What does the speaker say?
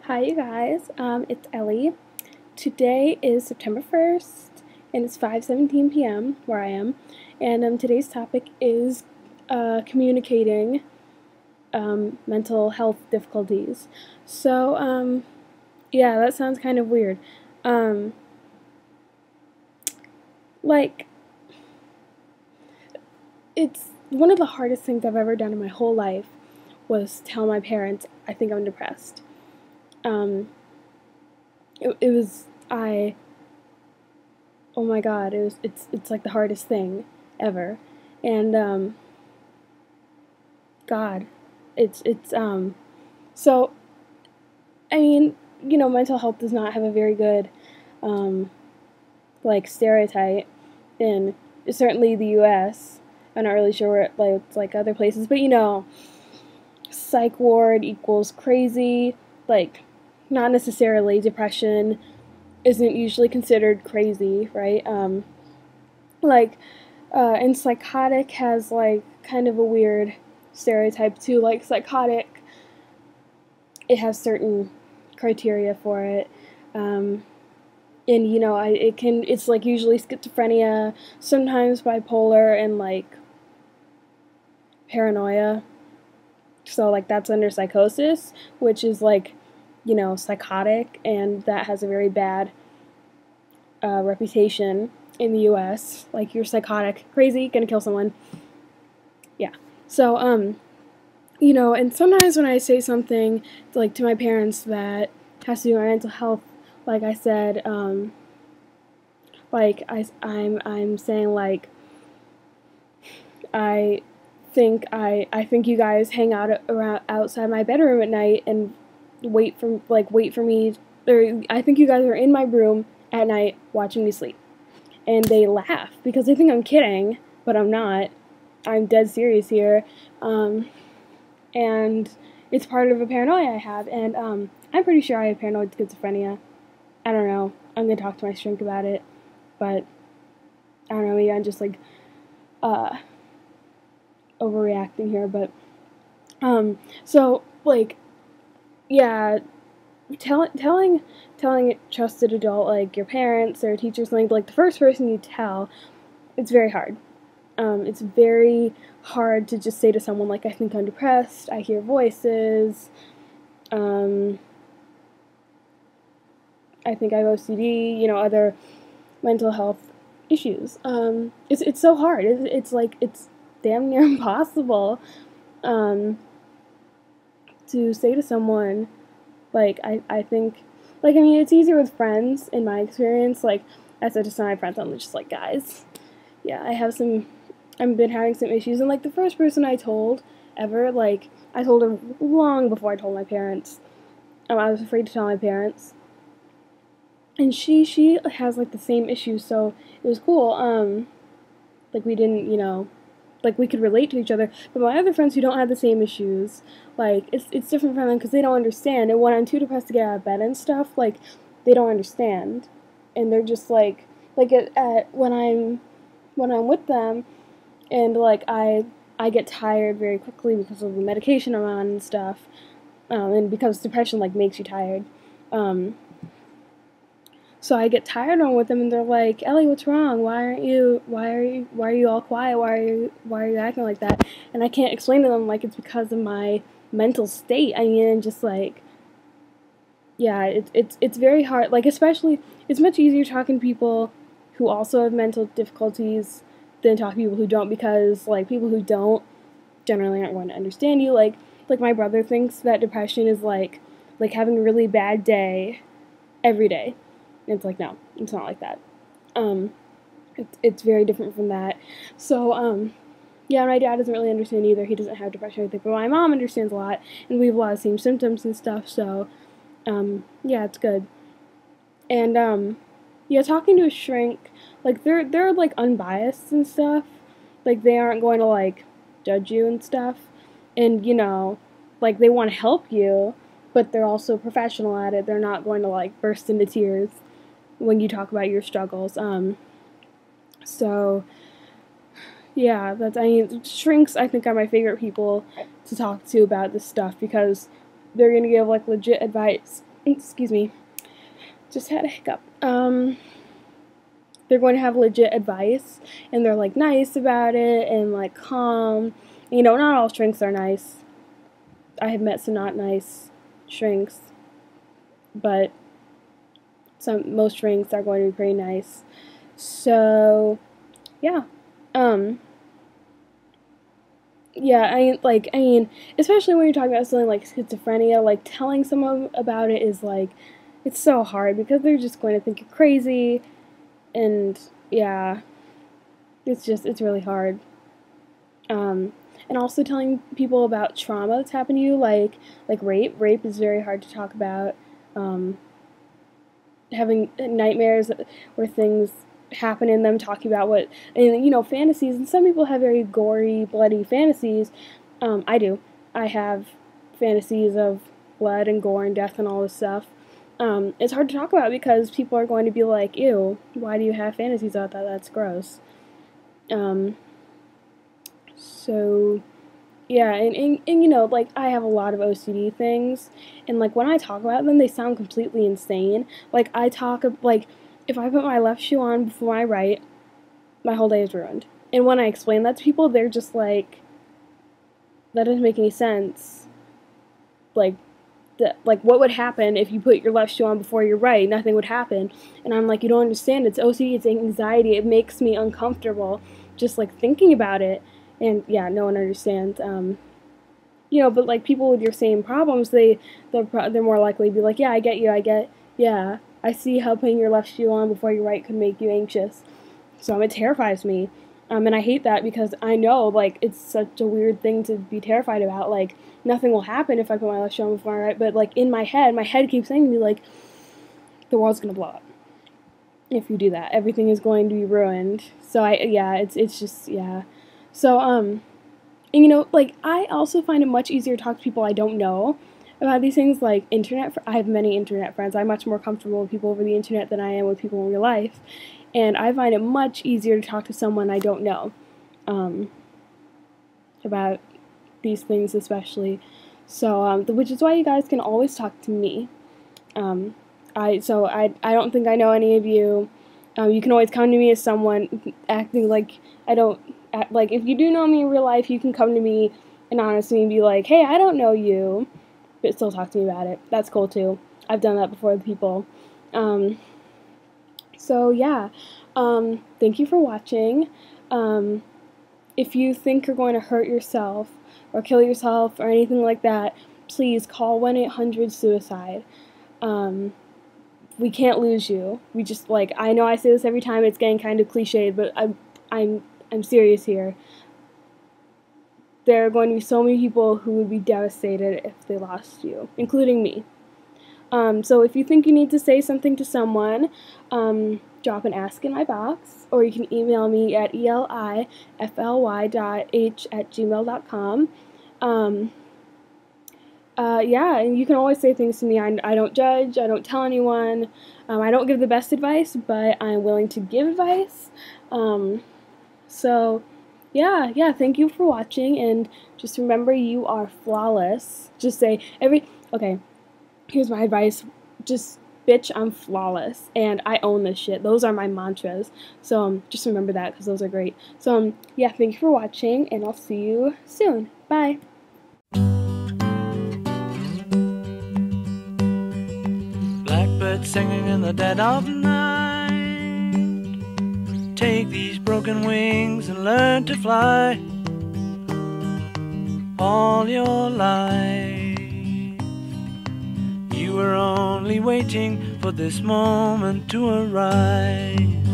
Hi, you guys. It's Ellie. Today is September 1st, and it's 5:17 p.m. where I am. And today's topic is communicating mental health difficulties. Yeah, that sounds kind of weird. Um, like, it's one of the hardest things I've ever done in my whole life was tell my parents I think I'm depressed. Um, it was I oh my god, it's like the hardest thing ever. And God, it's so I mean, mental health does not have a very good um like stereotype in certainly the US. I'm not really sure where it's like other places, but psych ward equals crazy, like not necessarily depression isn't usually considered crazy, right? Like and psychotic has like kind of a weird stereotype too. Like psychotic, it has certain criteria for it, and it's like usually schizophrenia, sometimes bipolar, and like paranoia. So like that's under psychosis, which is like psychotic, and that has a very bad reputation in the U.S. Like you're psychotic, crazy, gonna kill someone. Yeah. So and sometimes when I say something like to my parents that has to do with my mental health, like I said, I'm saying like I I think you guys hang out around outside my bedroom at night and wait for me, or I think you guys are in my room at night watching me sleep, and they laugh because they think I'm kidding, but I'm not. I'm dead serious here. And it's part of a paranoia I have, and I'm pretty sure I have paranoid schizophrenia. I don't know. I'm gonna talk to my shrink about it, but I don't know. Maybe I'm just like uh, overreacting here, but so like yeah, telling a trusted adult like your parents or teachers something like the first person you tell, it's very hard. It's very hard to just say to someone like I think I'm depressed. I hear voices. Um, I think I have OCD. Other mental health issues. It's so hard. It's like it's damn near impossible um, to say to someone like I think like I mean it's easier with friends in my experience. Like I said to some of my friends, I'm just like guys, yeah, I've been having some issues, and like the first person I told ever, like I told her long before I told my parents. I was afraid to tell my parents, and she has like the same issues, so it was cool. Like we didn't, like we could relate to each other. But my other friends who don't have the same issues, like it's different for them because they don't understand. And when I'm too depressed to get out of bed and stuff, like they don't understand, and they're just like when I'm with them, and like I get tired very quickly because of the medication I'm on and stuff, and because depression like makes you tired. Um, so I get tired on with them, and they're like, "Ellie, what's wrong? Why are you all quiet? Why are you acting like that?" And I can't explain to them like it's because of my mental state. I mean, just like yeah, it's very hard. Like especially, it's much easier talking to people who also have mental difficulties than talk to people who don't, because like people who don't generally aren't going to understand you. Like my brother thinks that depression is like having a really bad day every day. And it's like no, it's not like that. Um, it's very different from that. So yeah, my dad doesn't really understand either. He doesn't have depression or anything, but my mom understands a lot, and we have a lot of same symptoms and stuff. So yeah, it's good. And yeah, talking to a shrink, like they're like unbiased and stuff. Like they aren't going to like judge you and stuff. And like they want to help you, but they're also professional at it. They're not going to like burst into tears when you talk about your struggles. So yeah, that's I mean shrinks I think are my favorite people to talk to about this stuff because they're gonna give like legit advice excuse me, just had a hiccup. They're going to have legit advice, and they're like nice about it and like calm. You know, not all shrinks are nice. I have met some not nice shrinks, but most shrinks are going to be pretty nice. So, yeah. Yeah, I mean, especially when you're talking about something like schizophrenia, like telling someone about it is like, it's so hard because they're just going to think you're crazy, and yeah, it's really hard. And also telling people about trauma that's happened to you, like rape. Rape is very hard to talk about. Having nightmares where things happen in them, talking about what, and you know, fantasies, and some people have very gory, bloody fantasies. I do. I have fantasies of blood and gore and death and all this stuff. It's hard to talk about because people are going to be like, ew, why do you have fantasies about that? That's gross. So, yeah, and you know, like, I have a lot of OCD things, and, like, when I talk about them, they sound completely insane. Like, if I put my left shoe on before my right, my whole day is ruined. And when I explain that to people, they're just like, that doesn't make any sense. Like, what would happen if you put your left shoe on before your right? Nothing would happen. And I'm like, you don't understand. It's OCD. It's anxiety. It makes me uncomfortable just, like, thinking about it. And, yeah, no one understands. You know, but, like, people with your same problems, they're more likely to be like, yeah, I get you. Yeah, I see how putting your left shoe on before your right could make you anxious. So, it terrifies me. And I hate that because I know, like, it's such a weird thing to be terrified about. Like, nothing will happen if I put my left shoe on before my right, but, like, in my head keeps saying to me, like, the world's gonna blow up if you do that. Everything is going to be ruined. So, it's just, yeah. So, and, you know, like, I also find it much easier to talk to people I don't know about these things, like I have many internet friends. I'm much more comfortable with people over the internet than I am with people in real life. And I find it much easier to talk to someone I don't know about these things especially. So, which is why you guys can always talk to me. I don't think I know any of you. You can always come to me as someone acting like I don't act, like if you do know me in real life, you can come to me and honestly and be like, hey, I don't know you, but still talk to me about it. That's cool too. I've done that before with people. So yeah, thank you for watching. If you think you're going to hurt yourself or kill yourself or anything like that, please call 1-800-SUICIDE. We can't lose you. We just, like, I know I say this every time, it's getting kind of cliched, but I'm serious here. There are going to be so many people who would be devastated if they lost you, including me. So if you think you need to say something to someone, drop an ask in my box, or you can email me at elifly.h@gmail.com. Yeah, and you can always say things to me. I don't judge, I don't tell anyone, I don't give the best advice, but I'm willing to give advice. So, yeah, thank you for watching, and just remember you are flawless. Just say okay, here's my advice, just, bitch, I'm flawless, and I own this shit. Those are my mantras, so, just remember that, because those are great. So, yeah, thank you for watching, and I'll see you soon. Bye! Blackbird singing in the dead of night. Take these broken wings and learn to fly. All your life you were only waiting for this moment to arise.